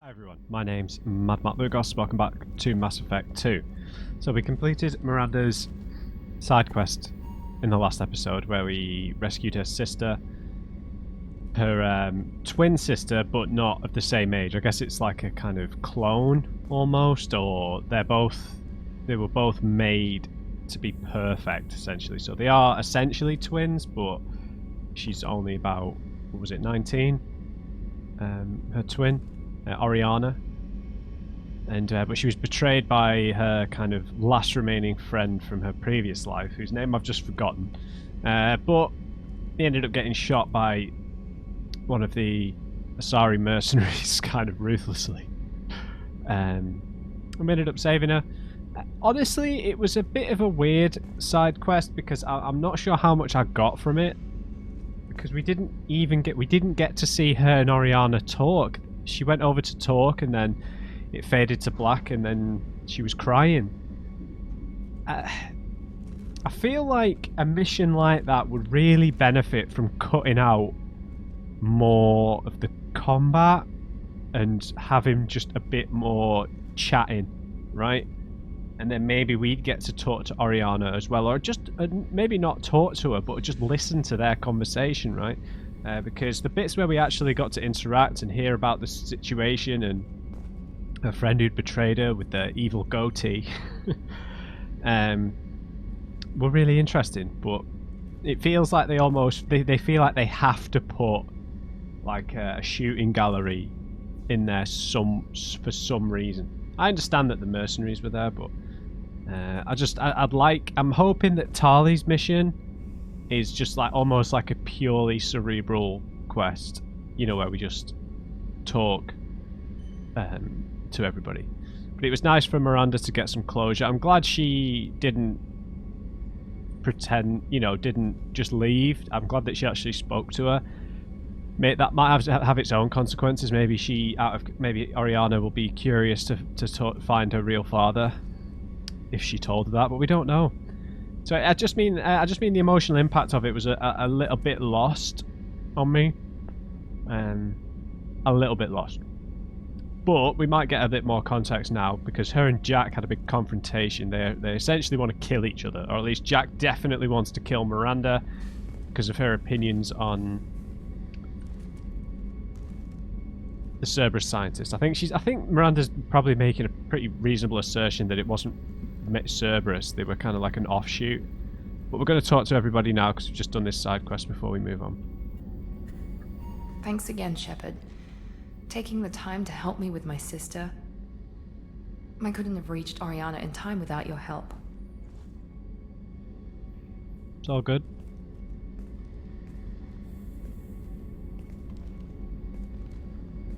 Hi everyone, my name's Mad Matt Lugos, welcome back to Mass Effect 2. So we completed Miranda's side quest in the last episode where we rescued her sister, her twin sister, but not of the same age. I guess it's like a kind of clone almost, or they were both made to be perfect essentially. So they are essentially twins, but she's only about, what was it, 19? Her twin. Oriana, and but she was betrayed by her kind of last remaining friend from her previous life, whose name I've just forgotten. But he ended up getting shot by one of the Asari mercenaries, kind of ruthlessly. And we ended up saving her. Honestly, it was a bit of a weird side quest because I'm not sure how much I got from it, because we didn't get to see her and Oriana talk. She went over to talk and then it faded to black and then she was crying. I feel like a mission like that would really benefit from cutting out more of the combat and having just a bit more chatting, right? And then maybe we'd get to talk to Oriana as well, or just maybe not talk to her, but just listen to their conversation, right? Because the bits where we actually got to interact and hear about the situation and her friend who'd betrayed her with the evil goatee were really interesting. But it feels like they feel like they have to put like a shooting gallery in there for some reason. I understand that the mercenaries were there, but I'm hoping that Tali's mission is just like almost like a purely cerebral quest, you know, where we just talk to everybody. But it was nice for Miranda to get some closure. I'm glad she didn't didn't just leave. I'm glad that she actually spoke to her. That might have its own consequences. Maybe Oriana will be curious to find her real father if she told her that, but we don't know. So I just mean the emotional impact of it was a little bit lost on me, a little bit lost. But we might get a bit more context now because her and Jack had a big confrontation. They essentially want to kill each other, or at least Jack definitely wants to kill Miranda because of her opinions on the Cerberus scientist. I think Miranda's probably making a pretty reasonable assertion that it wasn't Cerberus, they were kind of like an offshoot. But we're going to talk to everybody now because we've just done this side quest before we move on. Thanks again, Shepard. Taking the time to help me with my sister. I couldn't have reached Oriana in time without your help. It's all good.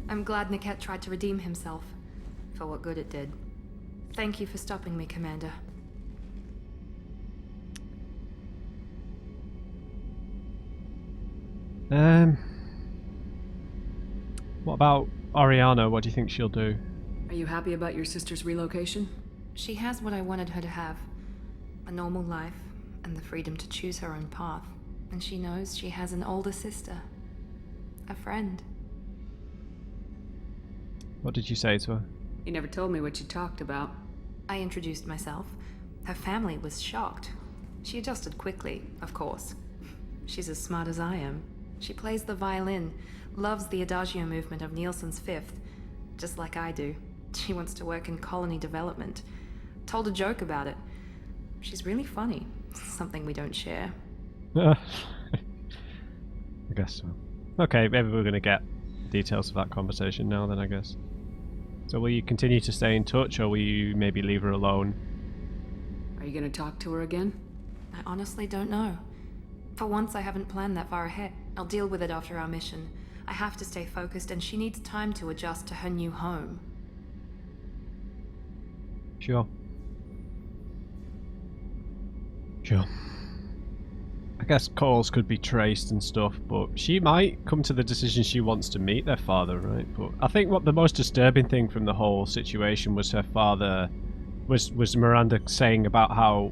I'm glad Niket tried to redeem himself, for what good it did. Thank you for stopping me, Commander. What about Oriana? What do you think she'll do? Are you happy about your sister's relocation? She has what I wanted her to have. A normal life, and the freedom to choose her own path. And she knows she has an older sister. A friend. What did you say to her? You never told me what you talked about. I introduced myself. Her family was shocked. She adjusted quickly, of course. She's as smart as I am. She plays the violin, loves the adagio movement of Nielsen's Fifth, just like I do. She wants to work in colony development. Told a joke about it. She's really funny, something we don't share. I guess so. Okay, maybe we're going to get details of that conversation now then, I guess. So will you continue to stay in touch, or will you maybe leave her alone? Are you going to talk to her again? I honestly don't know. For once, I haven't planned that far ahead. I'll deal with it after our mission. I have to stay focused, and she needs time to adjust to her new home. Sure. I guess calls could be traced and stuff, but she might come to the decision she wants to meet their father, right? But I think what the most disturbing thing from the whole situation was her father was Miranda saying about how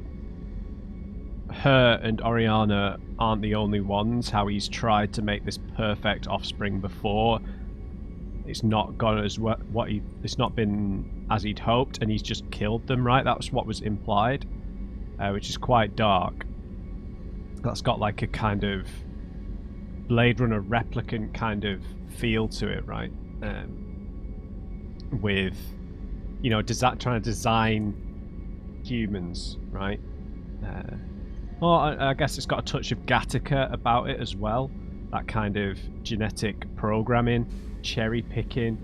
her and Oriana aren't the only ones, how he's tried to make this perfect offspring before. it's not gone as it's not been as he'd hoped, and he's just killed them, right? That's what was implied, which is quite dark. That's got like a kind of Blade Runner replicant kind of feel to it, right? With, you know, trying to design humans, right? Well, I guess it's got a touch of Gattaca about it as well. That kind of genetic programming, cherry picking,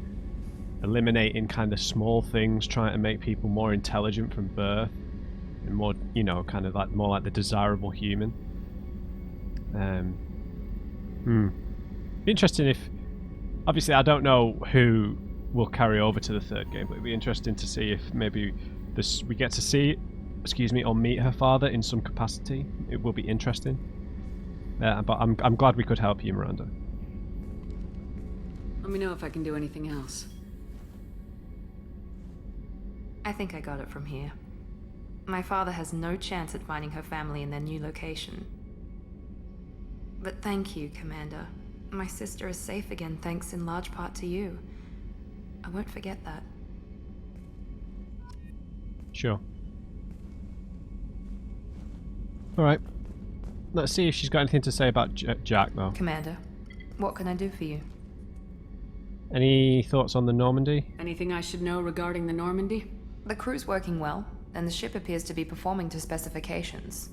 eliminating kind of small things, trying to make people more intelligent from birth, and more, you know, kind of like more like the desirable human. Be interesting if, obviously, I don't know who will carry over to the third game, but it'd be interesting to see if maybe we get to see, or meet her father in some capacity. It will be interesting. But I'm glad we could help you, Miranda. Let me know if I can do anything else. I think I got it from here. My father has no chance at finding her family in their new location. But thank you, Commander. My sister is safe again, thanks in large part to you. I won't forget that. Sure. Alright. Let's see if she's got anything to say about Jack, though. Commander, what can I do for you? Any thoughts on the Normandy? Anything I should know regarding the Normandy? The crew's working well, and the ship appears to be performing to specifications.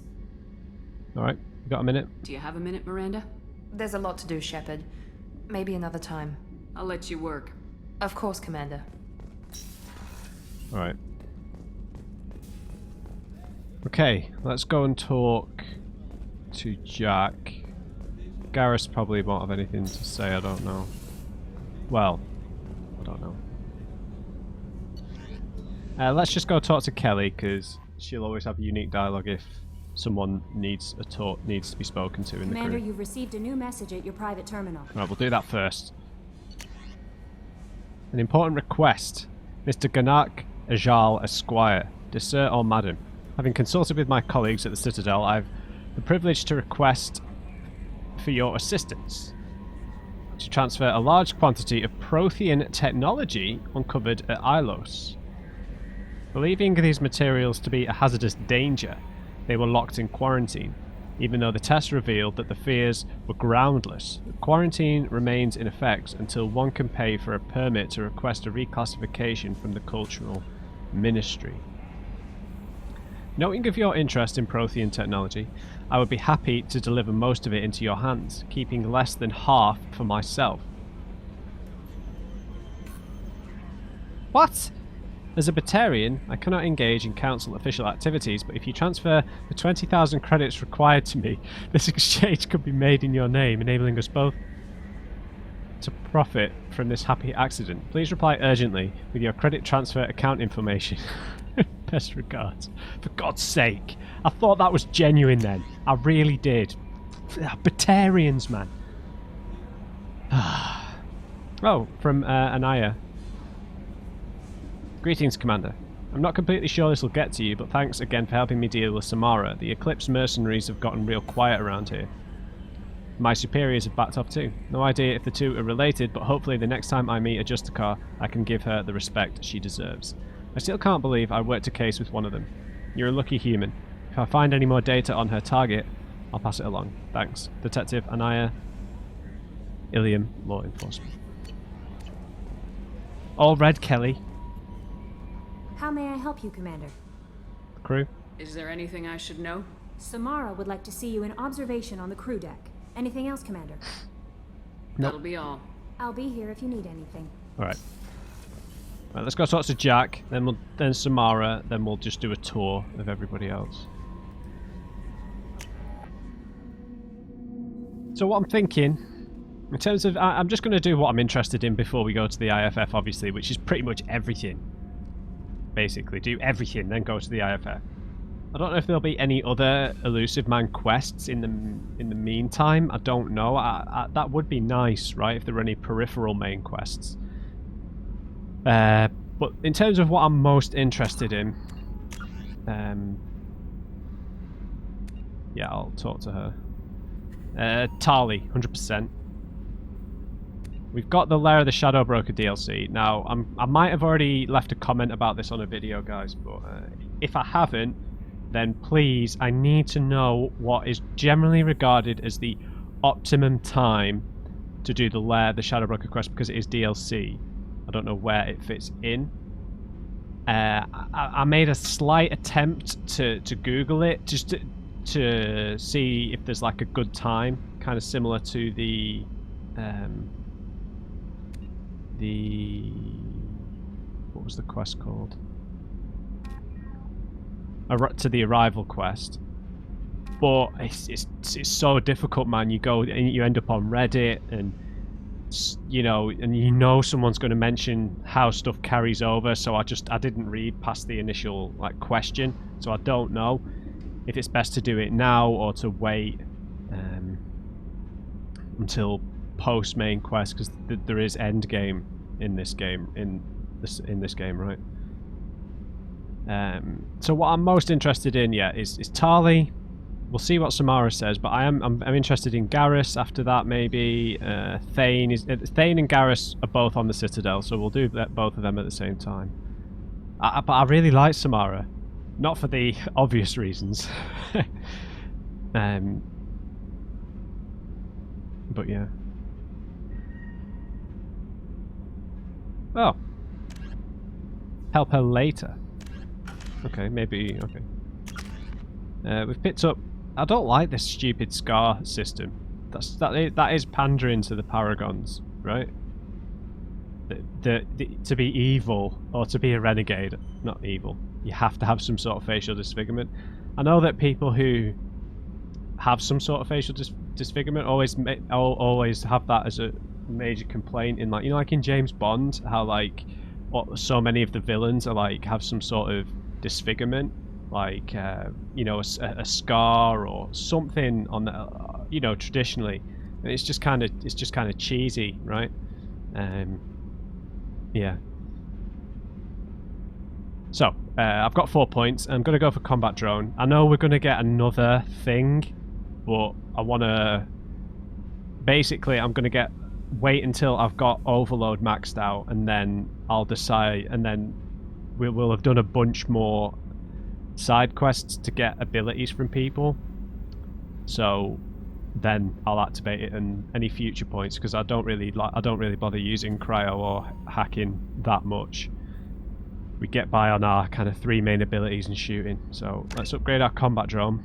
Alright, you got a minute? Do you have a minute, Miranda? There's a lot to do, Shepard. Maybe another time. I'll let you work. Of course, Commander. Alright. Okay, let's go and talk to Jack. Garrus probably won't have anything to say, I don't know. Well, I don't know. Let's just go talk to Kelly, because she'll always have a unique dialogue if someone needs to be spoken to in the Commander, crew. you've received a new message at your private terminal. Right, we'll do that first. An important request. Mr. Ganak Ajal Esquire. Dear Sir or Madam, having consulted with my colleagues at the Citadel, I've the privilege to request for your assistance to transfer a large quantity of Prothean technology uncovered at Helios. Believing these materials to be a hazardous danger, they were locked in quarantine, even though the tests revealed that the fears were groundless. The quarantine remains in effect until one can pay for a permit to request a reclassification from the Cultural Ministry. Noting of your interest in Prothean technology, I would be happy to deliver most of it into your hands, keeping less than half for myself. What? As a Batarian, I cannot engage in Council official activities, but if you transfer the 20,000 credits required to me, this exchange could be made in your name, enabling us both to profit from this happy accident. Please reply urgently with your credit transfer account information. Best regards. For God's sake. I thought that was genuine then. I really did. Batarians, man. Oh, from Anaya. Greetings, Commander. I'm not completely sure this will get to you, but thanks again for helping me deal with Samara. The Eclipse mercenaries have gotten real quiet around here. My superiors have backed off too. No idea if the two are related, but hopefully the next time I meet a Justicar, I can give her the respect she deserves. I still can't believe I worked a case with one of them. You're a lucky human. If I find any more data on her target, I'll pass it along. Thanks. Detective Anaya, Ilium, Law Enforcement. All red, Kelly. How may I help you, Commander? Crew? Is there anything I should know? Samara would like to see you in observation on the crew deck. Anything else, Commander? That'll be all. I'll be here if you need anything. Alright. Right, let's go talk to Jack, then Samara, then we'll just do a tour of everybody else. So what I'm thinking, in terms of, I'm just going to do what I'm interested in before we go to the IFF, obviously, which is pretty much everything. Basically, do everything, then go to the IFF. I don't know if there'll be any other Elusive Man quests in the meantime. I don't know. That would be nice, right? If there were any peripheral main quests. But in terms of what I'm most interested in, yeah, I'll talk to her. Tali, 100%. we've got the Lair of the Shadow Broker DLC. Now, I might have already left a comment about this on a video, guys, but if I haven't, then please, I need to know what is generally regarded as the optimum time to do the Lair of the Shadow Broker quest, because it is DLC. I don't know where it fits in. I made a slight attempt to Google it, just to see if there's like a good time, kind of similar to the what was the quest called? To the Arrival quest. But it's so difficult, man. You go and you end up on Reddit, and you know someone's going to mention how stuff carries over. So I didn't read past the initial like question, so I don't know if it's best to do it now or to wait until post main quest, because there is end game in this game right? So what I'm most interested in, is Tali. We'll see what Samara says, but I'm interested in Garrus after that, maybe. Thane and Garrus are both on the Citadel, so we'll do both of them at the same time. But I really like Samara, not for the obvious reasons. But yeah. Oh. Help her later. Okay, maybe. Okay. We've picked up. I don't like this stupid scar system. That is pandering to the Paragons, right? To be evil or to be a renegade, not evil, you have to have some sort of facial disfigurement. I know that people who have some sort of facial disfigurement always have that as a major complaint in, like, like in James Bond, how like so many of the villains are like have some sort of disfigurement, like a scar or something on the traditionally, and it's just kind of cheesy, right? Yeah. So I've got 4 points. I'm gonna go for combat drone. I know we're gonna get another thing, but I want to basically I'm gonna wait until I've got overload maxed out, and then I'll decide, and then we'll have done a bunch more side quests to get abilities from people, so then I'll activate it and any future points, because I don't really bother using cryo or hacking that much. We get by on our kind of 3 main abilities and shooting. So let's upgrade our combat drone.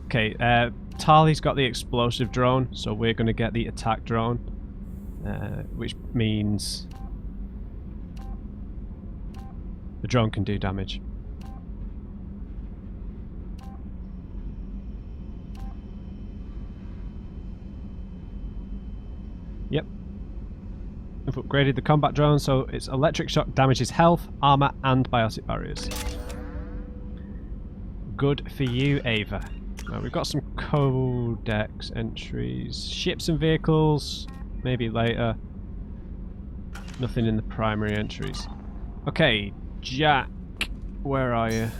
Okay, Tali's got the explosive drone, so we're going to get the attack drone, which means the drone can do damage. Yep. We've upgraded the combat drone, so its electric shock damages health, armor, and biotic barriers. Good for you, Ava. Now, we've got some codex entries. Ships and vehicles, maybe later. Nothing in the primary entries. Okay, Jack, where are you?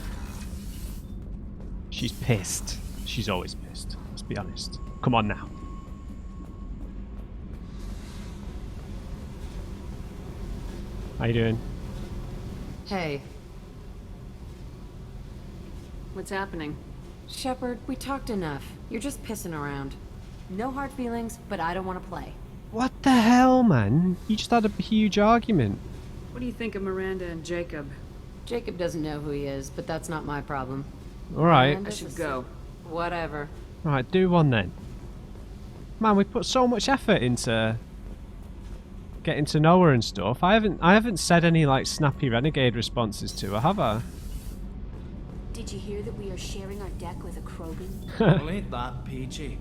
She's pissed. She's always pissed, let's be honest. Come on now. How you doing? Hey. What's happening? Shepard, we talked enough. You're just pissing around. No hard feelings, but I don't want to play. What the hell, man? You just had a huge argument. What do you think of Miranda and Jacob? Jacob doesn't know who he is, but that's not my problem. Alright. I should go. Whatever. Alright, do one then. Man, we put so much effort into getting to know her and stuff. I haven't said any like snappy renegade responses to her, have I? Did you hear that we are sharing our deck with a Krogan? Well, ain't that peachy?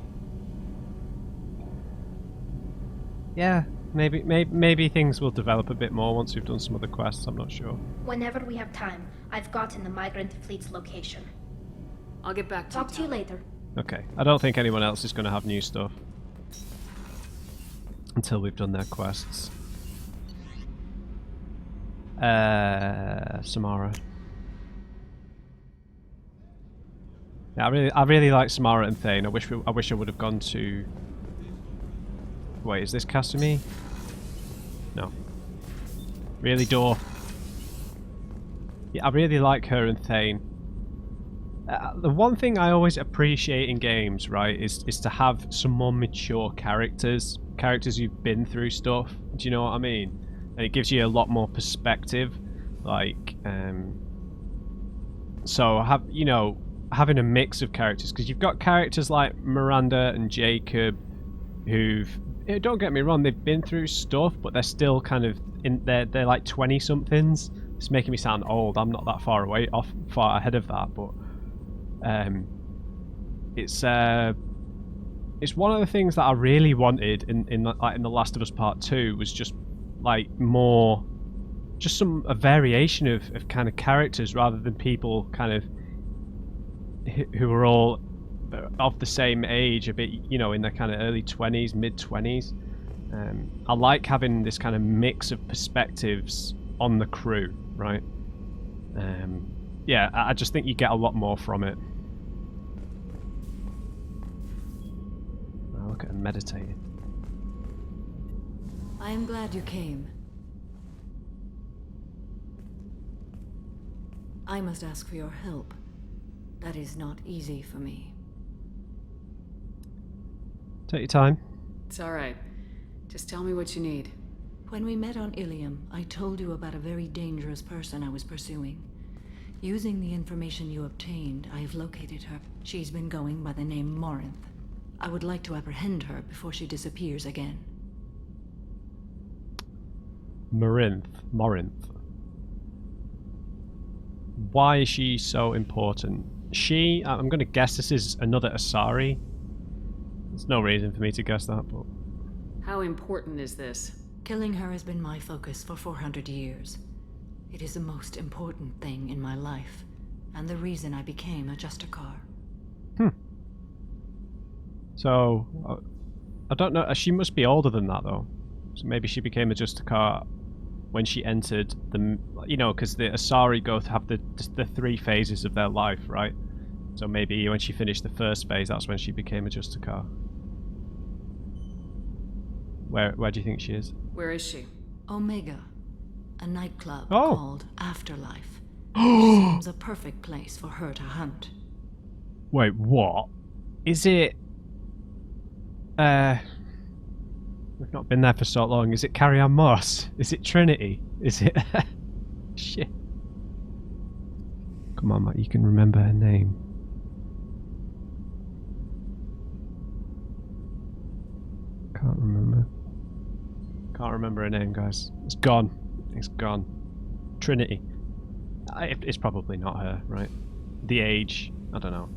Yeah, maybe things will develop a bit more once we've done some other quests. I'm not sure. Whenever we have time, I've gotten the migrant fleet's location. I'll get back to Talk to you later. Okay, I don't think anyone else is going to have new stuff until we've done their quests. Samara. Yeah, I really like Samara and Thane. I wish I would have gone to Wait, is this Casimir? No. Really, door? Yeah, I really like her and Thane. The one thing I always appreciate in games, right, is to have some more mature characters. Characters who've been through stuff. Do you know what I mean? And it gives you a lot more perspective. Like, so having a mix of characters, because you've got characters like Miranda and Jacob, who've, don't get me wrong, they've been through stuff, but they're still kind of they're like 20 somethings. It's making me sound old. I'm not that far ahead of that, but it's one of the things that I really wanted in The Last of Us Part 2 was just like more, just a variation of kind of characters rather than people kind of who are all of the same age, a bit, in their kind of early 20s, mid 20s. I like having this kind of mix of perspectives on the crew, right? Yeah, I just think you get a lot more from it. Oh, look at him meditating. I am glad you came. I must ask for your help. That is not easy for me. Take your time. It's alright. Just tell me what you need. When we met on Ilium, I told you about a very dangerous person I was pursuing. Using the information you obtained, I have located her. She's been going by the name Morinth. I would like to apprehend her before she disappears again. Morinth. Why is she so important? I'm going to guess this is another Asari. There's no reason for me to guess that, but... How important is this? Killing her has been my focus for 400 years. It is the most important thing in my life, and the reason I became a Justicar. So, I don't know, she must be older than that though. So maybe she became a Justicar when she entered the, because the Asari go to have the 3 phases of their life, right? So maybe when she finished the first phase, that's when she became a Justicar. Where do you think she is? Where is she? Omega, a nightclub Oh. called Afterlife. Seems a perfect place for her to hunt. Wait, what? Is it... We've not been there for so long. Is it Carrie-Anne Moss? Is it Trinity? Is it... Shit. Come on, Matt, you can remember her name. Can't remember. Can't remember her name, guys. It's gone. It's gone. Trinity. It's probably not her, right? The age. I don't know.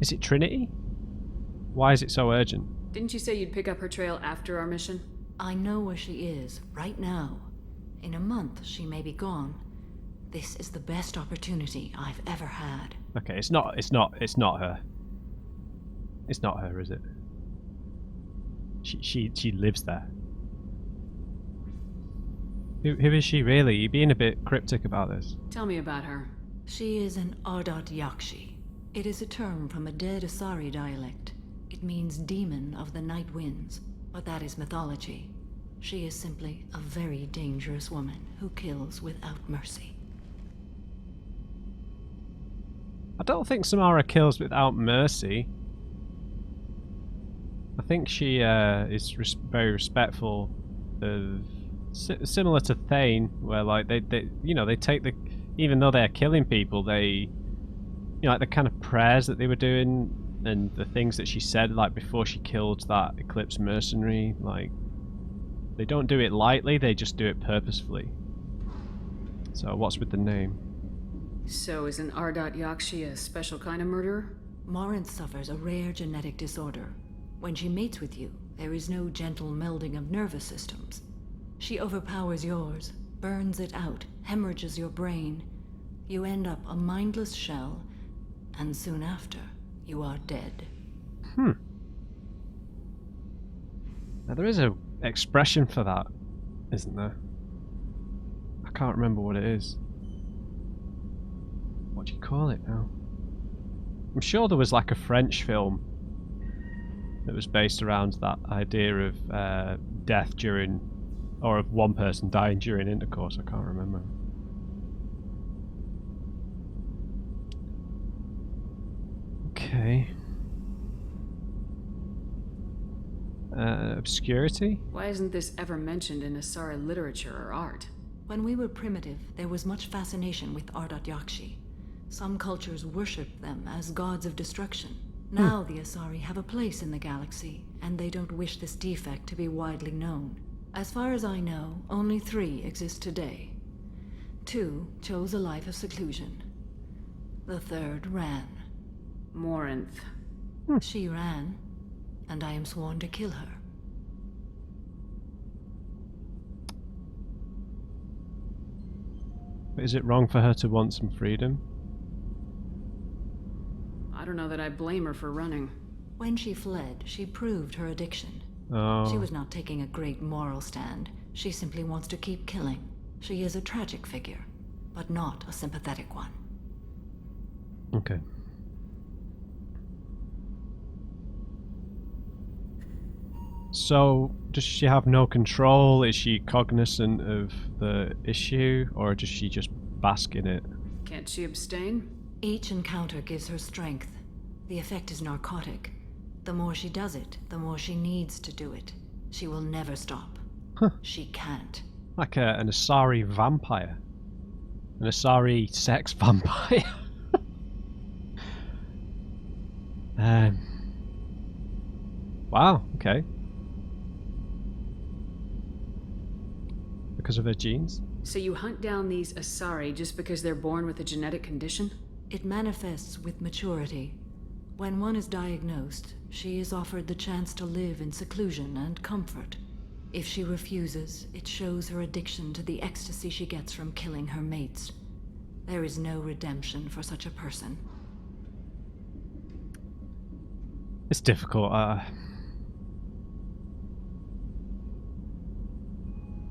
Is it Trinity? Why is it so urgent? Didn't you say you'd pick up her trail after our mission? I know where she is, right now. In a month, she may be gone. This is the best opportunity I've ever had. Okay, it's not her. It's not her, is it? She lives there. Who is she really? You're being a bit cryptic about this. Tell me about her. She is an Ardat Yakshi. It is a term from a dead Asari dialect. It means demon of the night winds, but that is mythology. She is simply a very dangerous woman who kills without mercy. I don't think Samara kills without mercy. I think she is very respectful of... similar to Thane, where like they take the... Even though they're killing people, they... like the kind of prayers that they were doing and the things that she said, like before she killed that Eclipse mercenary, like... They don't do it lightly, they just do it purposefully. So what's with the name? So is an Ardat Yakshi a special kind of murderer? Morinth suffers a rare genetic disorder. When she mates with you, there is no gentle melding of nervous systems. She overpowers yours, burns it out, hemorrhages your brain. You end up a mindless shell, and soon after, you are dead. Now there is a expression for that, isn't there? I can't remember what it is. What do you call it now? I'm sure there was like a French film that was based around that idea of death during, or of one person dying during intercourse. I can't remember. Okay. Obscurity? Why isn't this ever mentioned in Asari literature or art? When we were primitive, there was much fascination with Ardat Yakshi. Some cultures worshipped them as gods of destruction. Now the Asari have a place in the galaxy, and they don't wish this defect to be widely known. As far as I know, only 3 exist today. 2 chose a life of seclusion. The 3rd ran. Morinth. She ran, and I am sworn to kill her. But is it wrong for her to want some freedom? I don't know that I blame her for running. When she fled, she proved her addiction. Oh. She was not taking a great moral stand. She simply wants to keep killing. She is a tragic figure, but not a sympathetic one. Okay. So, does she have no control? Is she cognizant of the issue, or does she just bask in it? Can't she abstain? Each encounter gives her strength. The effect is narcotic. The more she does it, the more she needs to do it. She will never stop. Huh. She can't. Like an Asari vampire. An Asari sex vampire. Wow, okay. Because of her genes? So you hunt down these Asari just because they're born with a genetic condition? It manifests with maturity. When one is diagnosed, she is offered the chance to live in seclusion and comfort. If she refuses, it shows her addiction to the ecstasy she gets from killing her mates. There is no redemption for such a person. It's difficult.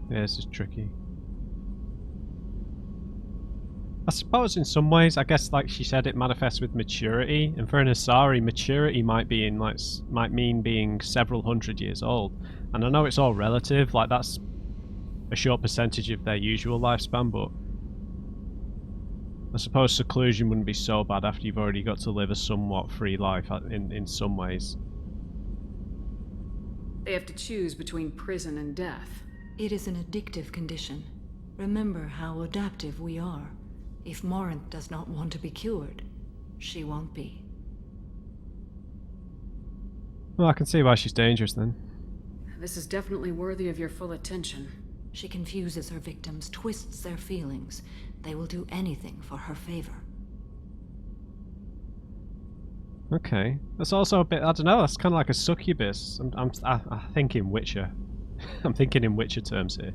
Yeah, this is tricky. I suppose in some ways, I guess, like she said, it manifests with maturity, and for an Asari, maturity might mean being several hundred years old. And I know it's all relative, like that's a short percentage of their usual lifespan, but I suppose seclusion wouldn't be so bad after you've already got to live a somewhat free life in some ways. They have to choose between prison and death. It is an addictive condition. Remember how adaptive we are. If Morinth does not want to be cured, she won't be. Well, I can see why she's dangerous then. This is definitely worthy of your full attention. She confuses her victims, twists their feelings. They will do anything for her favor. Okay. That's also a bit, I don't know, that's kind of like a succubus. I think in Witcher. I'm thinking in Witcher terms here.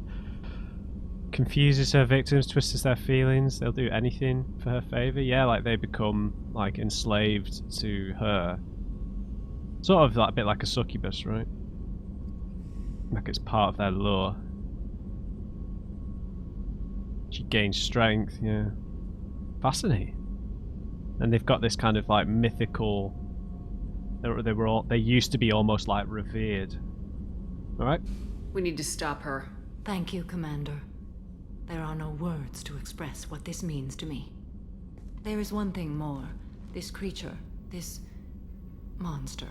Confuses her victims, twists their feelings, they'll do anything for her favor. Yeah, like they become like enslaved to her. Sort of like a bit like a succubus, right? Like it's part of their lore. She gains strength, yeah. Fascinating. And they've got this kind of like mythical. They used to be almost like revered. All right. We need to stop her. Thank you, Commander. There are no words to express what this means to me. There is one thing more. This creature, this monster.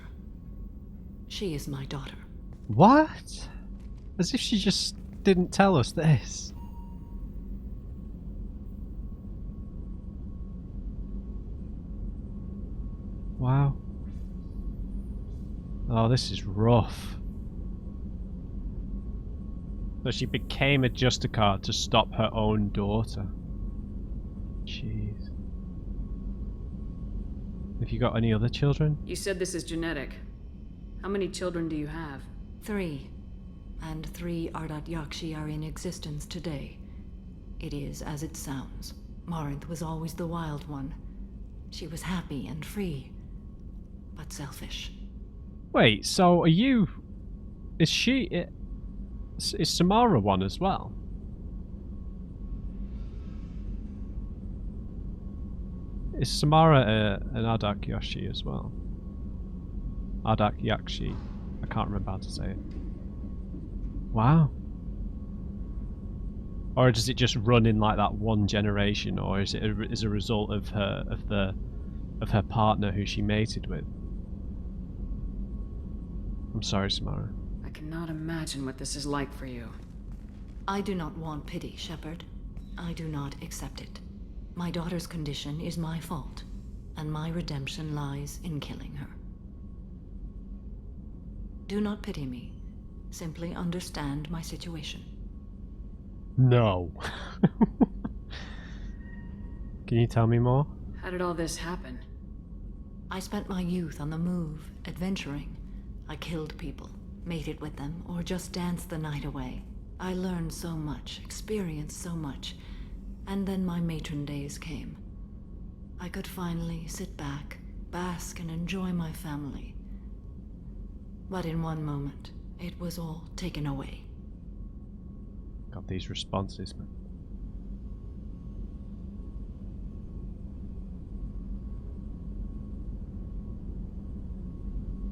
She is my daughter. What? As if she just didn't tell us this. Wow. Oh, this is rough. So she became a Justicard to stop her own daughter. Jeez. Have you got any other children? You said this is genetic. How many children do you have? 3. And 3 Ardat Yakshi are in existence today. It is as it sounds. Morinth was always the wild one. She was happy and free, but selfish. Wait, so are you... Is she... Is Samara one as well? Is Samara an Ardat Yakshi as well? Ardak Yakshi. I can't remember how to say it. Wow. Or does it just run in like that one generation, or is it as a result of her partner who she mated with? I'm sorry, Samara. I cannot imagine what this is like for you. I do not want pity, Shepard. I do not accept it. My daughter's condition is my fault, and my redemption lies in killing her. Do not pity me. Simply understand my situation. No. Can you tell me more? How did all this happen? I spent my youth on the move, adventuring. I killed people, mated with them, or just danced the night away. I learned so much, experienced so much, and then my matron days came. I could finally sit back, bask, and enjoy my family. But in one moment, it was all taken away. Got these responses, man.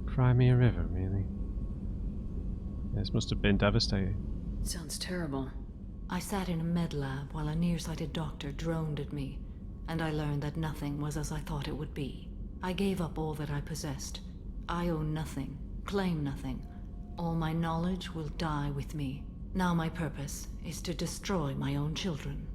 Cry me a river, really? This must have been devastating. Sounds terrible. I sat in a med lab while a nearsighted doctor droned at me, and I learned that nothing was as I thought it would be. I gave up all that I possessed. I own nothing, claim nothing. All my knowledge will die with me. Now my purpose is to destroy my own children.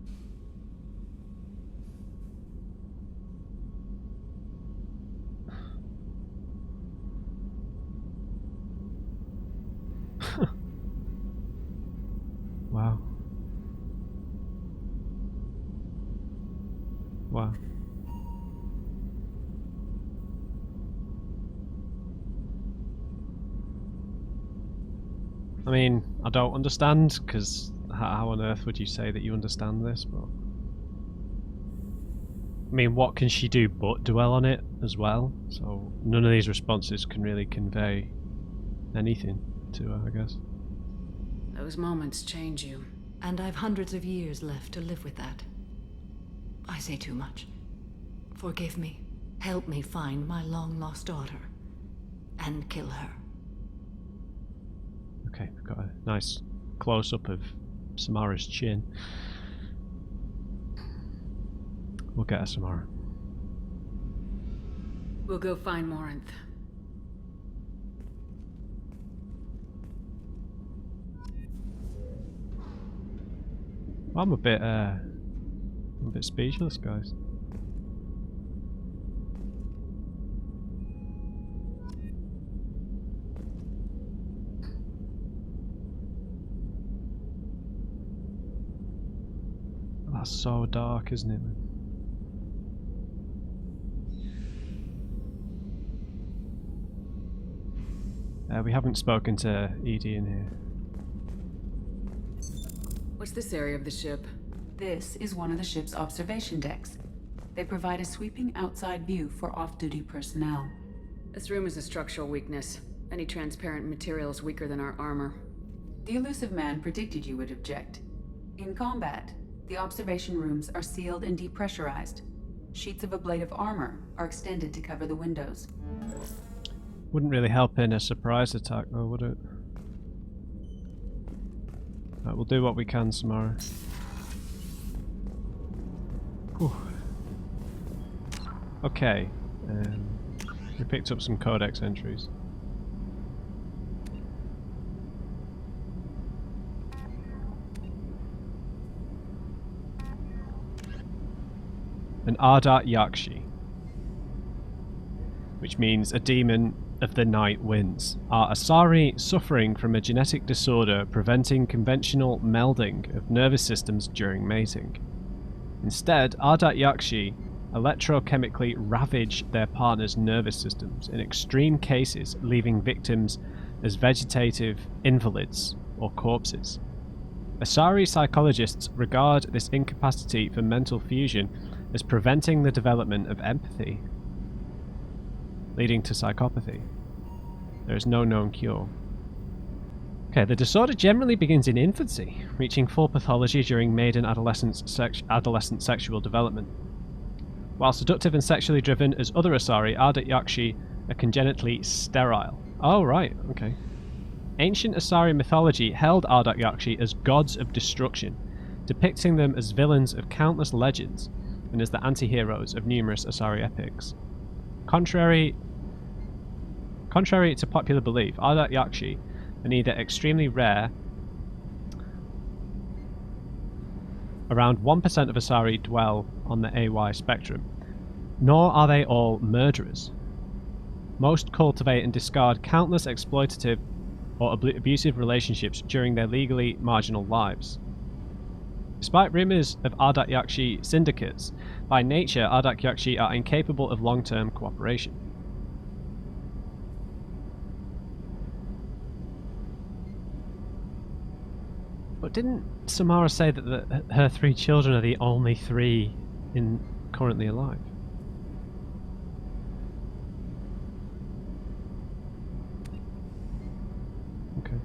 Wow. Wow. I mean, I don't understand, because how on earth would you say that you understand this, but... I mean, what can she do but dwell on it as well? So, none of these responses can really convey anything to her, I guess. Those moments change you. And I've hundreds of years left to live with that. I say too much. Forgive me. Help me find my long-lost daughter. And kill her. Okay, we've got a nice close-up of Samara's chin. We'll get her, Samara. We'll go find Morinth. I'm a bit speechless, guys. That's so dark, isn't it, man? We haven't spoken to Edie in here. What's this area of the ship? This is one of the ship's observation decks. They provide a sweeping outside view for off-duty personnel. This room is a structural weakness. Any transparent material is weaker than our armor. The elusive man predicted you would object. In combat, the observation rooms are sealed and depressurized. Sheets of ablative armor are extended to cover the windows. Wouldn't really help in a surprise attack, though, would it? Right, we'll do what we can, Samara. Whew. Okay. We picked up some codex entries. An Ardat Yakshi, which means a demon of the night winds, are Asari suffering from a genetic disorder preventing conventional melding of nervous systems during mating. Instead, Ardat Yakshi electrochemically ravage their partner's nervous systems, in extreme cases leaving victims as vegetative invalids or corpses. Asari psychologists regard this incapacity for mental fusion as preventing the development of empathy, leading to psychopathy. There is no known cure. Okay, the disorder generally begins in infancy, reaching full pathology during maiden adolescent sexual development. While seductive and sexually driven as other Asari, Ardat Yakshi are congenitally sterile. Oh, right, okay. Ancient Asari mythology held Ardat Yakshi as gods of destruction, depicting them as villains of countless legends and as the anti-heroes of numerous Asari epics. Contrary to popular belief, Ardat Yakshi are neither extremely rare. Around 1% of Asari dwell on the AY spectrum, nor are they all murderers. Most cultivate and discard countless exploitative or abusive relationships during their legally marginal lives. Despite rumours of Ardat Yakshi syndicates, by nature Ardat Yakshi are incapable of long-term cooperation. But didn't Samara say that her 3 children are the only 3 currently alive? Okay.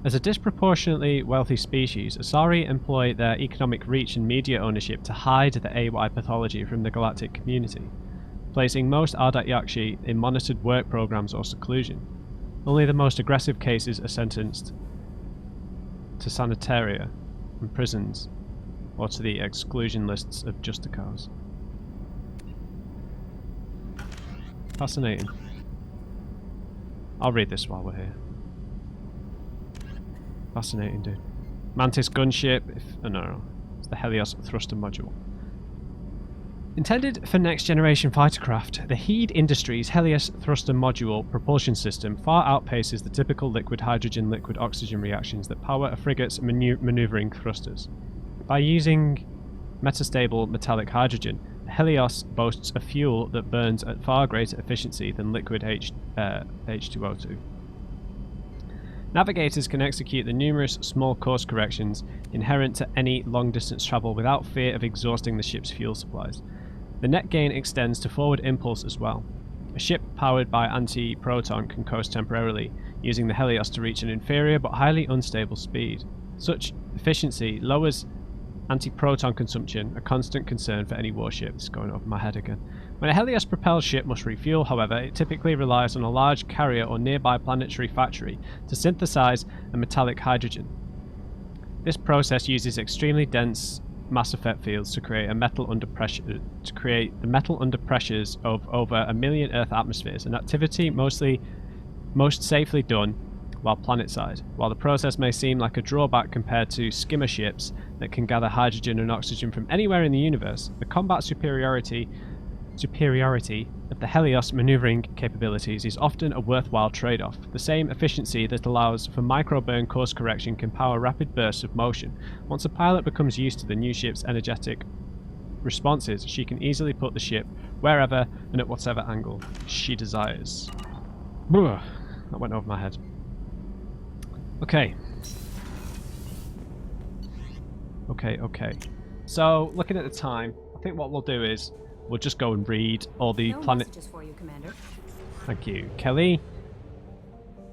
As a disproportionately wealthy species, Asari employ their economic reach and media ownership to hide the AY pathology from the galactic community, placing most Ardat Yakshi in monitored work programs or seclusion. Only the most aggressive cases are sentenced to sanitaria and prisons, or to the exclusion lists of justicars. Fascinating. I'll read this while we're here. Fascinating, dude. Mantis gunship. No. It's the Helios thruster module. Intended for next-generation fightercraft, the Heed Industries Helios thruster module propulsion system far outpaces the typical liquid hydrogen-liquid oxygen reactions that power a frigate's maneuvering thrusters. By using metastable metallic hydrogen, the Helios boasts a fuel that burns at far greater efficiency than liquid H2O2. Navigators can execute the numerous small course corrections inherent to any long-distance travel without fear of exhausting the ship's fuel supplies. The net gain extends to forward impulse as well. A ship powered by anti-proton can coast temporarily, using the Helios to reach an inferior but highly unstable speed. Such efficiency lowers anti-proton consumption, a constant concern for any warship. This is going over my head again. When a Helios-propelled ship must refuel, however, it typically relies on a large carrier or nearby planetary factory to synthesize a metallic hydrogen. This process uses extremely dense mass effect fields to create the metal under pressures of over 1 million Earth atmospheres, an activity most safely done while planetside. While the process may seem like a drawback compared to skimmer ships that can gather hydrogen and oxygen from anywhere in the universe, the combat superiority of the Helios maneuvering capabilities is often a worthwhile trade-off. The same efficiency that allows for micro-burn course correction can power rapid bursts of motion. Once a pilot becomes used to the new ship's energetic responses, she can easily put the ship wherever and at whatever angle she desires. That went over my head. Okay. So, looking at the time, I think what we'll do is we'll just go and read all the planet. Messages for you, Commander. Thank you, Kelly.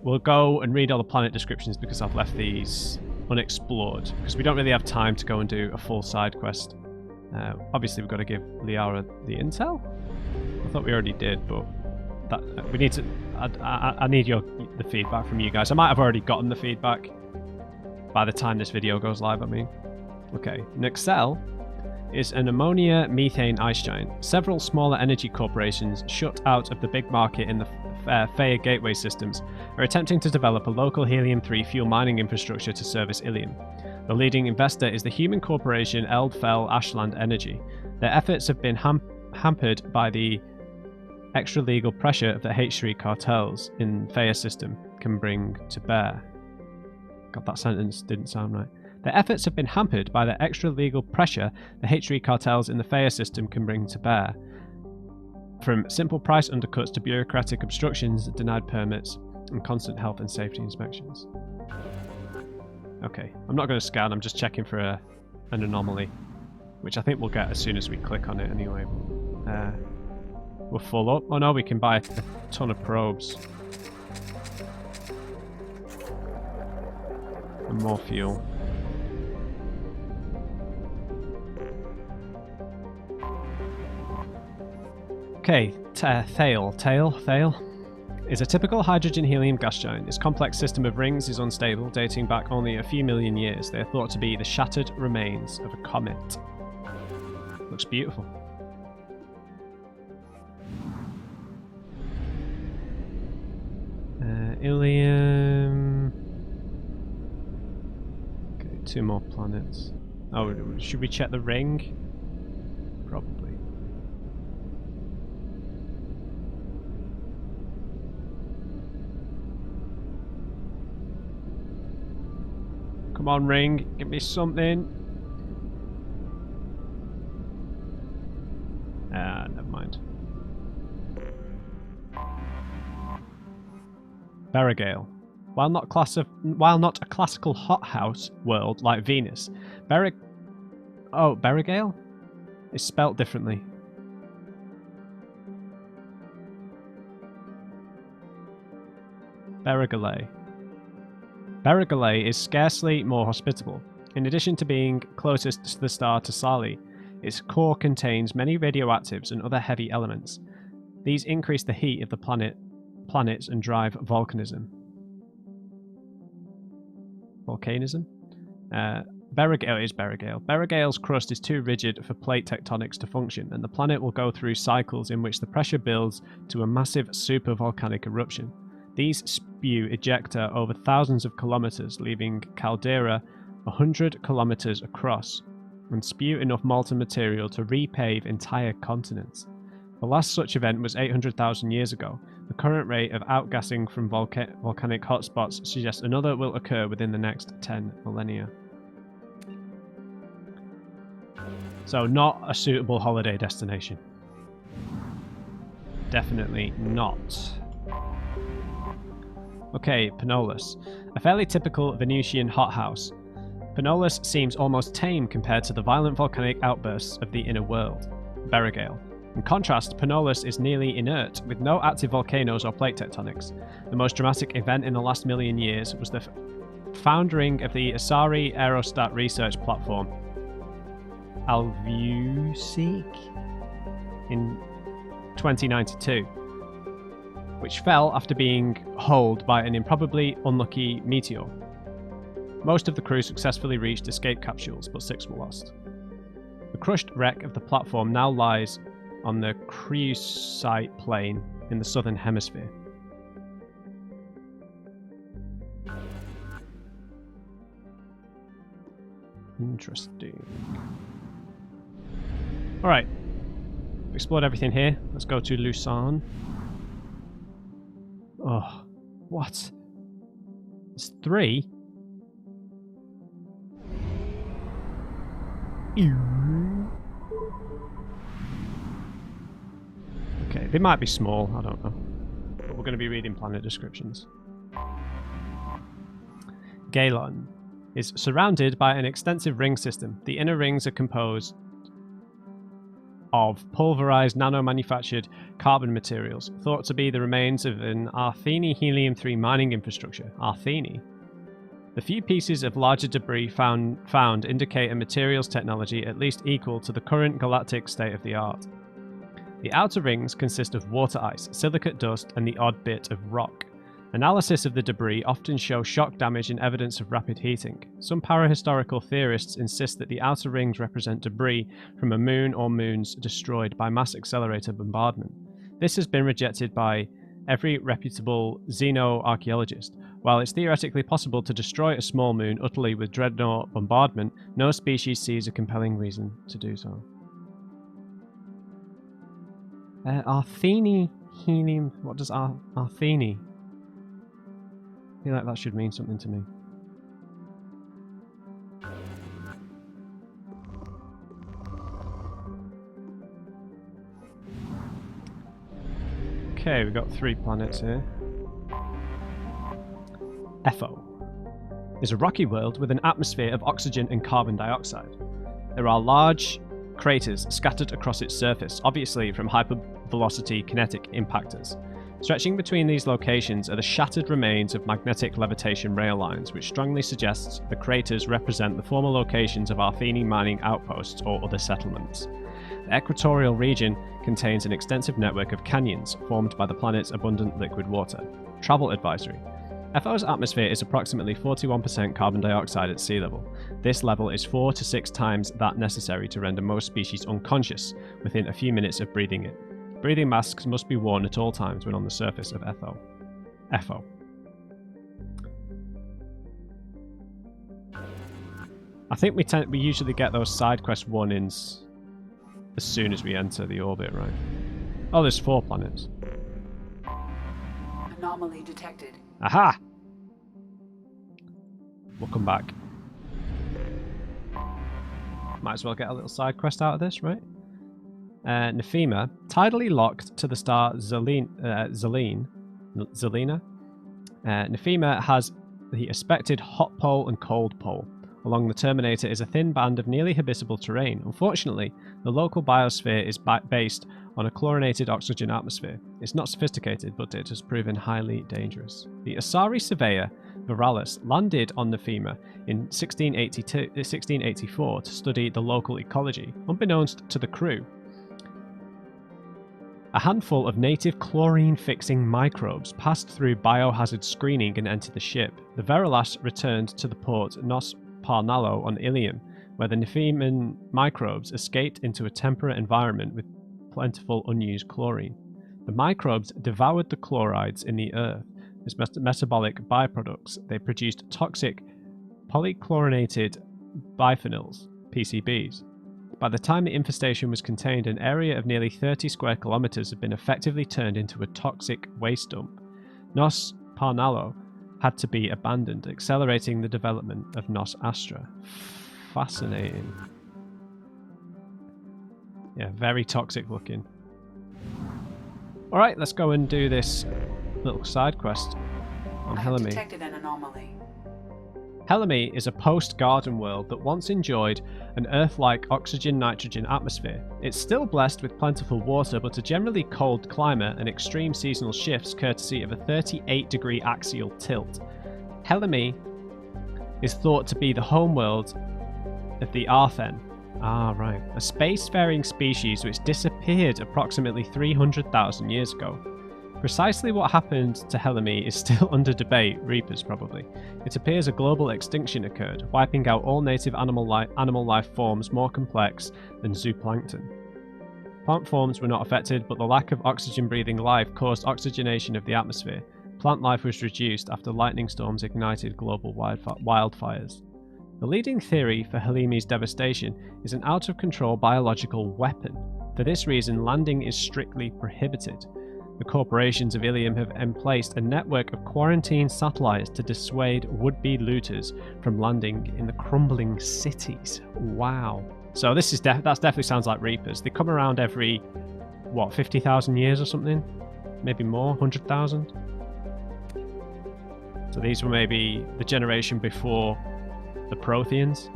We'll go and read all the planet descriptions because I've left these unexplored because we don't really have time to go and do a full side quest. Obviously, we've got to give Liara the intel. I thought we already did, but that we need to. I need the feedback from you guys. I might have already gotten the feedback by the time this video goes live. I mean, okay, Nexel is an ammonia methane ice giant. Several smaller energy corporations shut out of the big market in the Theia gateway systems are attempting to develop a local helium-3 fuel mining infrastructure to service Ilium. The leading investor is the human corporation Eldfell Ashland Energy. Their efforts have been hampered by the extra-legal pressure of the H3 cartels in Theia system can bring to bear. God, that sentence didn't sound right. Their efforts have been hampered by the extra-legal pressure the H3 cartels in the Theia system can bring to bear. From simple price undercuts to bureaucratic obstructions, denied permits, and constant health and safety inspections. Okay, I'm not going to scan, I'm just checking for an anomaly, which I think we'll get as soon as we click on it anyway. We're full up. Oh no, we can buy a ton of probes. And more fuel. Okay, Thale is a typical hydrogen-helium gas giant. Its complex system of rings is unstable, dating back only a few million years. They are thought to be the shattered remains of a comet. Looks beautiful. Ilium. Okay, 2 more planets. Oh, should we check the ring? Probably. Come on, ring. Give me something. Never mind. Berrigale. While not a classical hothouse world like Venus, Berrigale is spelt differently. Berrigale. Berrigale is scarcely more hospitable. In addition to being closest to the star Tassali, its core contains many radioactives and other heavy elements. These increase the heat of the planets and drive volcanism. Berrigale is Berrigale. Berrigale's crust is too rigid for plate tectonics to function, and the planet will go through cycles in which the pressure builds to a massive supervolcanic eruption. These spew ejecta over thousands of kilometers, leaving caldera 100 kilometers across, and spew enough molten material to repave entire continents. The last such event was 800,000 years ago. The current rate of outgassing from volcanic hotspots suggests another will occur within the next 10 millennia. So not a suitable holiday destination. Definitely not. Okay, Pinolus. A fairly typical Venusian hothouse. Pinolus seems almost tame compared to the violent volcanic outbursts of the inner world, Berrigale. In contrast, Pinolus is nearly inert, with no active volcanoes or plate tectonics. The most dramatic event in the last million years was the foundering of the Asari Aerostat research platform, Alvusic, in 2092, which fell after being holed by an improbably unlucky meteor. Most of the crew successfully reached escape capsules, but 6 were lost. The crushed wreck of the platform now lies on the Creusite Plain in the southern hemisphere. Interesting. Alright. We've explored everything here. Let's go to Lucerne. Oh, what? It's 3? Okay, they might be small, I don't know. But we're going to be reading planet descriptions. Galon is surrounded by an extensive ring system. The inner rings are composed of pulverized nano-manufactured carbon materials, thought to be the remains of an Artheni helium-3 mining infrastructure. Artheni? The few pieces of larger debris found indicate a materials technology at least equal to the current galactic state-of-the-art. The outer rings consist of water ice, silicate dust, and the odd bit of rock. Analysis of the debris often show shock damage and evidence of rapid heating. Some parahistorical theorists insist that the outer rings represent debris from a moon or moons destroyed by mass accelerator bombardment. This has been rejected by every reputable xenoarchaeologist. While it's theoretically possible to destroy a small moon utterly with dreadnought bombardment, no species sees a compelling reason to do so. Artheni helium. What does Artheni? I feel like that should mean something to me. Okay, we've got 3 planets here. Epho is a rocky world with an atmosphere of oxygen and carbon dioxide. There are large craters scattered across its surface, obviously from hypervelocity kinetic impactors. Stretching between these locations are the shattered remains of magnetic levitation rail lines, which strongly suggests the craters represent the former locations of Artheni mining outposts or other settlements. The equatorial region contains an extensive network of canyons formed by the planet's abundant liquid water. Travel advisory. Etho's atmosphere is approximately 41% carbon dioxide at sea level. This level is 4 to 6 times that necessary to render most species unconscious within a few minutes of breathing it. Breathing masks must be worn at all times when on the surface of Etho. I think we usually get those side quest warnings as soon as we enter the orbit, right? Oh, there's 4 planets. Anomaly detected. Aha! We'll come back. Might as well get a little side quest out of this, right? Nephima, tidally locked to the star Zelina. Nephima has the expected hot pole and cold pole. Along the Terminator is a thin band of nearly habitable terrain. Unfortunately, the local biosphere is based on a chlorinated oxygen atmosphere. It's not sophisticated, but it has proven highly dangerous. The Asari surveyor, Viralis, landed on Nephima in 1684 to study the local ecology. Unbeknownst to the crew, a handful of native chlorine-fixing microbes passed through biohazard screening and entered the ship. The Viralis returned to the port Nos Parnalo on Ilium, where the Nephiman microbes escaped into a temperate environment with plentiful unused chlorine. The microbes devoured the chlorides in the earth. As metabolic byproducts, they produced toxic polychlorinated biphenyls, PCBs. By the time the infestation was contained, an area of nearly 30 square kilometers had been effectively turned into a toxic waste dump. Nos Parnalo had to be abandoned, accelerating the development of Nos Astra. Fascinating. Yeah, very toxic looking. Alright, let's go and do this little side quest on I have Helimi. detected an anomaly. Helimi is a post-garden world that once enjoyed an Earth-like oxygen-nitrogen atmosphere. It's still blessed with plentiful water, but a generally cold climate and extreme seasonal shifts courtesy of a 38-degree axial tilt. Helimi is thought to be the homeworld of the Arthen. Ah, right. A spacefaring species which disappeared approximately 300,000 years ago. Precisely what happened to Helimi is still under debate, Reapers probably. It appears a global extinction occurred, wiping out all native animal life forms more complex than zooplankton. Plant forms were not affected, but the lack of oxygen-breathing life caused oxygenation of the atmosphere. Plant life was reduced after lightning storms ignited global wildfires. The leading theory for Helimi's devastation is an out-of-control biological weapon. For this reason, landing is strictly prohibited. The corporations of Ilium have emplaced a network of quarantine satellites to dissuade would-be looters from landing in the crumbling cities. Wow. So this is that definitely sounds like Reapers. They come around every, 50,000 years or something? Maybe more? 100,000? So these were maybe the generation before the Protheans?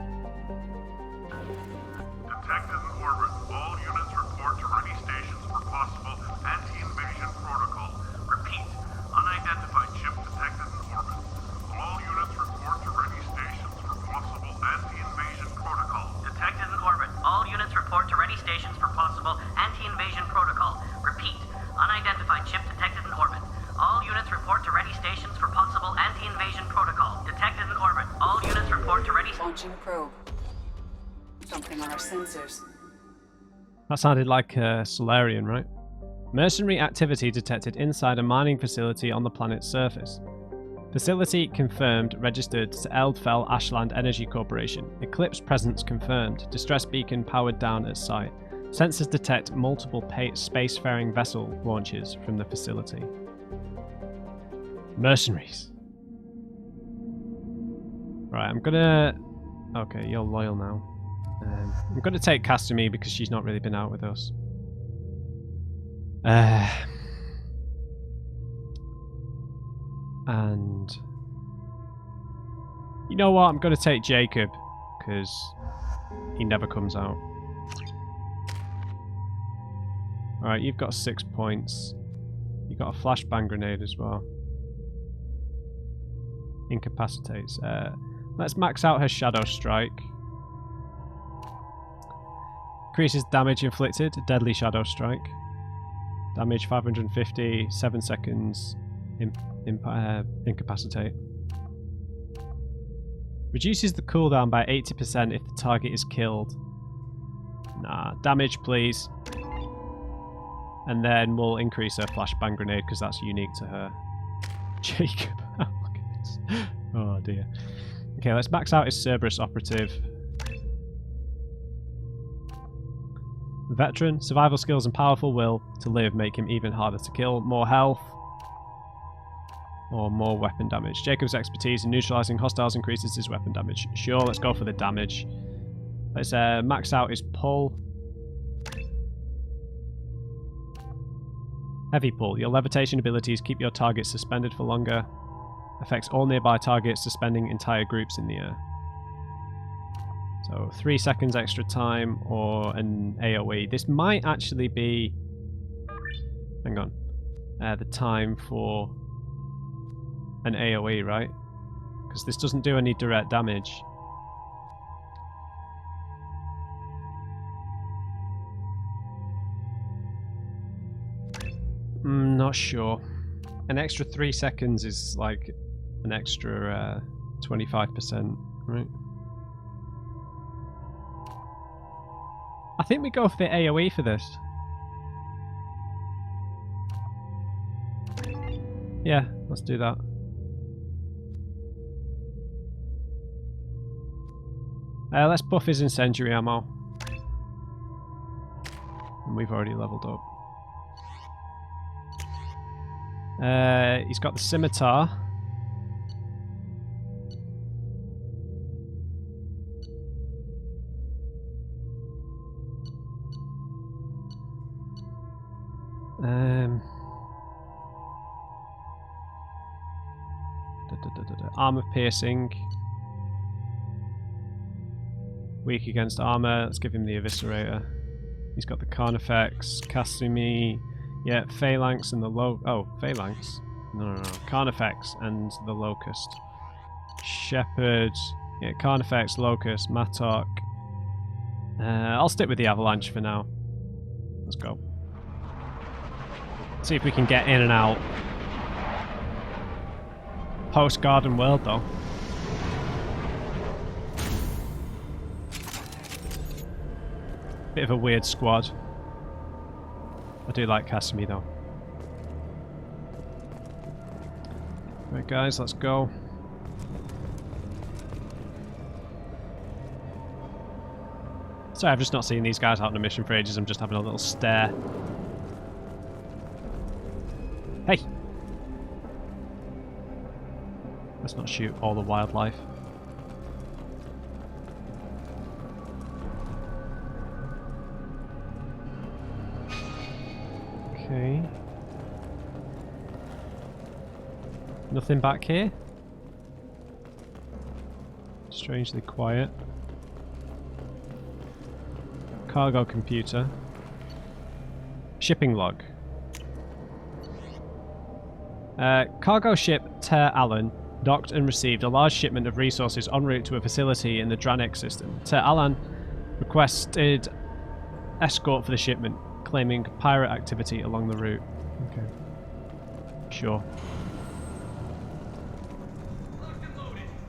Detected in orbit. All units report to ready stations for possible anti-invasion protocol. Repeat. Unidentified ship detected in orbit. All units report to ready stations for possible anti-invasion protocol. Detected in orbit. All units report to ready stations for possible anti-invasion protocol. Repeat. Unidentified ship detected in orbit. All units report to ready stations for possible anti-invasion protocol. Detected in orbit. All units report to ready... Launching probe. Something on our sensors. That sounded like Solarian, right? Mercenary activity detected inside a mining facility on the planet's surface. Facility confirmed, registered to Eldfell Ashland Energy Corporation. Eclipse presence confirmed. Distress beacon powered down at site. Sensors detect multiple spacefaring vessel launches from the facility. Mercenaries. Right, I'm gonna... Okay, you're loyal now. I'm gonna take Castamere because she's not really been out with us. And... You know what? I'm gonna take Jacob because he never comes out. Alright, you've got 6 points. You've got a flashbang grenade as well. Incapacitates. Let's max out her Shadow Strike. Increases damage inflicted, deadly shadow strike. Damage 550, 7 seconds, incapacitate. Reduces the cooldown by 80% if the target is killed. Nah, damage please. And then we'll increase her flashbang grenade because that's unique to her. Jacob, look at this. Oh dear. Okay, let's max out his Cerberus operative. Veteran, survival skills and powerful will to live make him even harder to kill. More health. Or more weapon damage. Jacob's expertise in neutralizing hostiles increases his weapon damage. Sure, let's go for the damage. Let's max out his pull. Heavy pull. Your levitation abilities keep your target suspended for longer. Affects all nearby targets, suspending entire groups in the air. So 3 seconds extra time or an AoE. This might actually be... Hang on. The time for an AoE, right? Because this doesn't do any direct damage. Not sure. An extra 3 seconds is like an extra 25%, right? I think we go for the AoE for this. Yeah, let's do that. Let's buff his incendiary ammo. And we've already leveled up. He's got the scimitar. Armor piercing. Weak against armor. Let's give him the eviscerator. He's got the Carnifex, Cassimi, yeah, Phalanx and the Phalanx? No. Carnifex and the Locust. Shepard, yeah, Carnifex, Locust, Mattock. I'll stick with the Avalanche for now. Let's go. See if we can get in and out. Post Garden World though. Bit of a weird squad. I do like Cassimi though. Right guys, let's go. Sorry, I've just not seen these guys out on a mission for ages. I'm just having a little stare. Hey! Let's not shoot all the wildlife. Okay. Nothing back here? Strangely quiet. Cargo computer. Shipping log. Cargo ship Ter Alan docked and received a large shipment of resources en route to a facility in the Dranek system. Ter Alan requested escort for the shipment, claiming pirate activity along the route. Okay. Sure.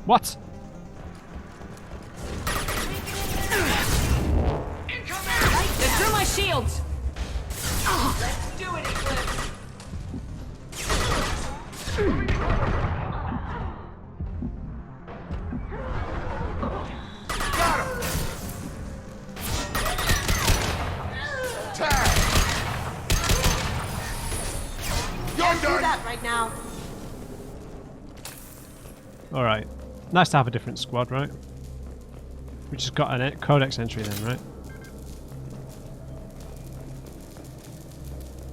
What? They threw my shields! Let's do it, Eclipse! You're done! That right now. Alright. Nice to have a different squad, right? We just got a codex entry then, right?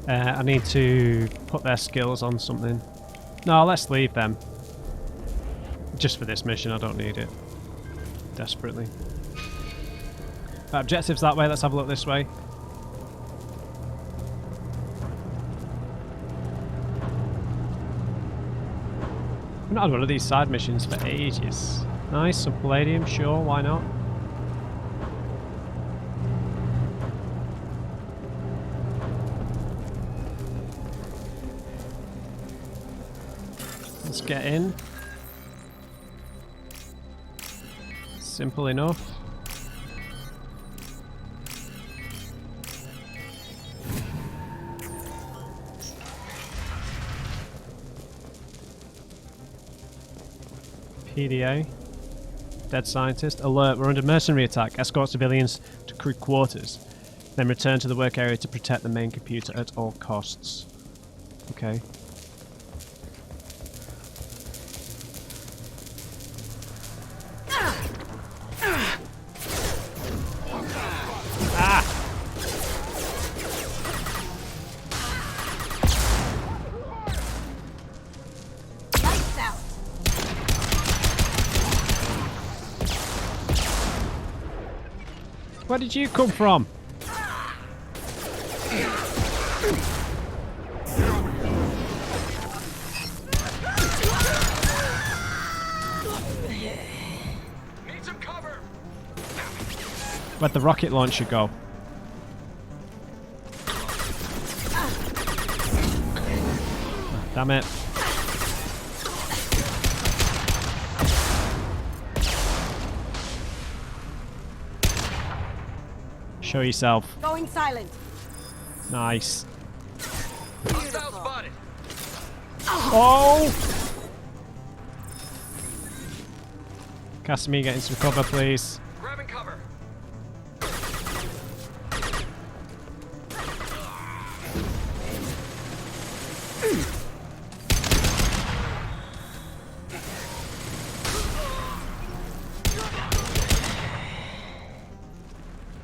I need to put their skills on something. No, let's leave them. Just for this mission, I don't need it. Desperately. Objectives that way, let's have a look this way. I've not had one of these side missions for ages. Nice, some palladium, sure, why not? Let's get in. Simple enough. PDA. Dead scientist. Alert, we're under mercenary attack. Escort civilians to crew quarters. Then return to the work area to protect the main computer at all costs. Okay. Where did you come from? Need some cover. Where'd the rocket launcher go? Oh, damn it. Show yourself. Going silent. Nice. Hostile spotted. Oh! Casimir, get into cover, please. Grabbing cover.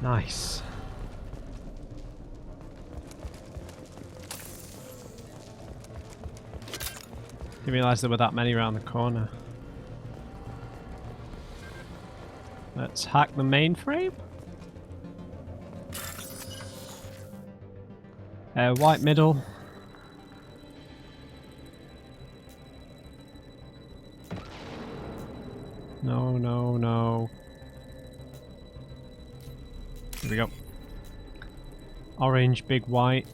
Nice. Didn't realise there were that many around the corner. Let's hack the mainframe. White middle. No, no, no. Here we go. Orange, big white.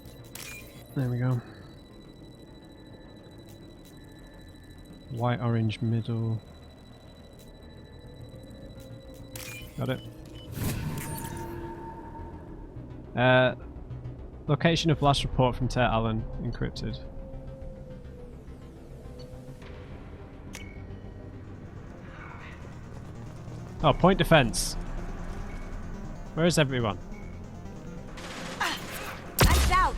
There we go. White, orange, middle. Got it. Location of last report from Ted Allen encrypted. Oh, point defense. Where is everyone? Lights out.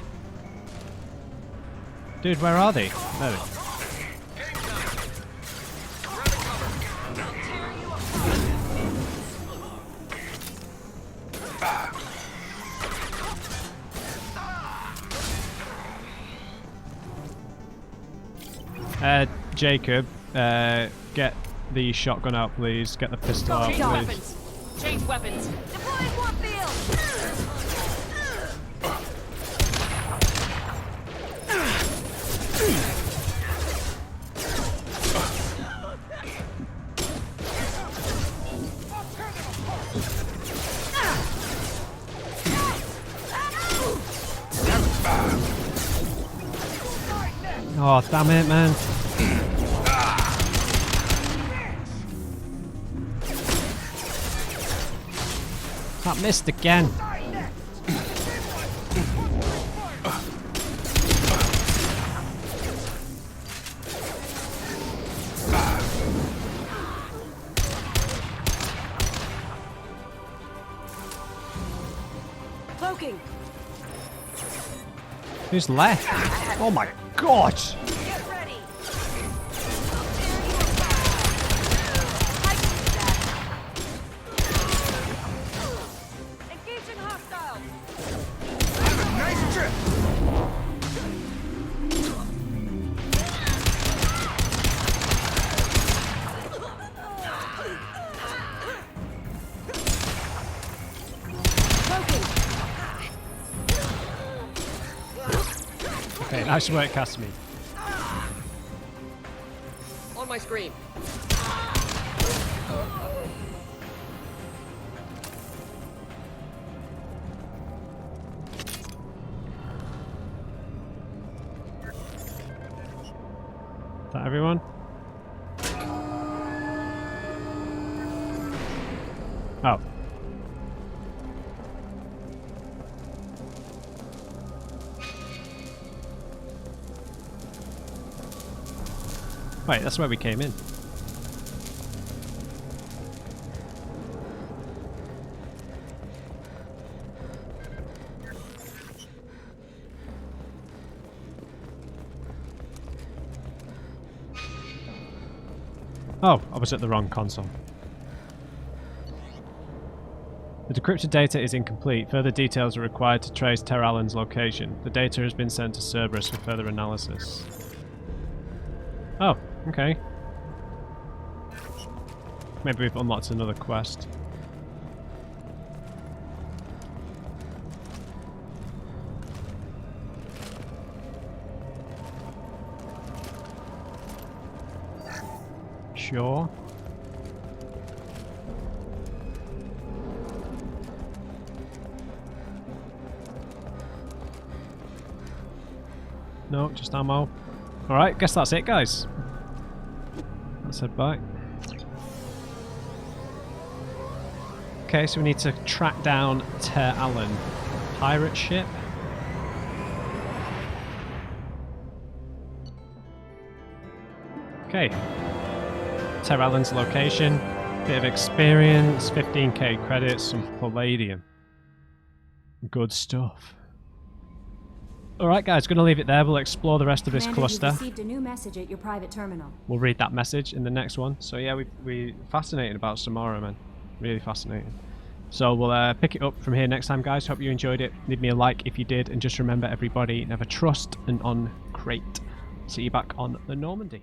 Dude, where are they? There they are. Jacob, get the shotgun out, please. Get the pistol out, please. Weapons. Change weapons. Deploying warfield. Oh, damn it, man. That missed again. Cloaking. Who's left? Oh my god! Get ready. Engaging hostiles. Have a nice trip. Okay, nice work, Casimir. On my screen. Is that everyone? Oh. Wait, that's where we came in. Oh, I was at the wrong console. The decrypted data is incomplete. Further details are required to trace Ter Allen's location. The data has been sent to Cerberus for further analysis. Oh, okay. Maybe we've unlocked another quest. Sure. No, just ammo. Alright, guess that's it, guys. Let's head back. Okay, so we need to track down Ter Allen. Pirate ship? Okay. Ter Allen's location. Bit of experience, 15k credits, some palladium. Good stuff. Alright guys, going to leave it there. We'll explore the rest of this cluster. You've received a new message at your private terminal. We'll read that message in the next one. So yeah, we fascinating about Samara, man. Really fascinating. So we'll pick it up from here next time, guys. Hope you enjoyed it. Leave me a like if you did. And just remember, everybody, never trust an uncrate. See you back on the Normandy.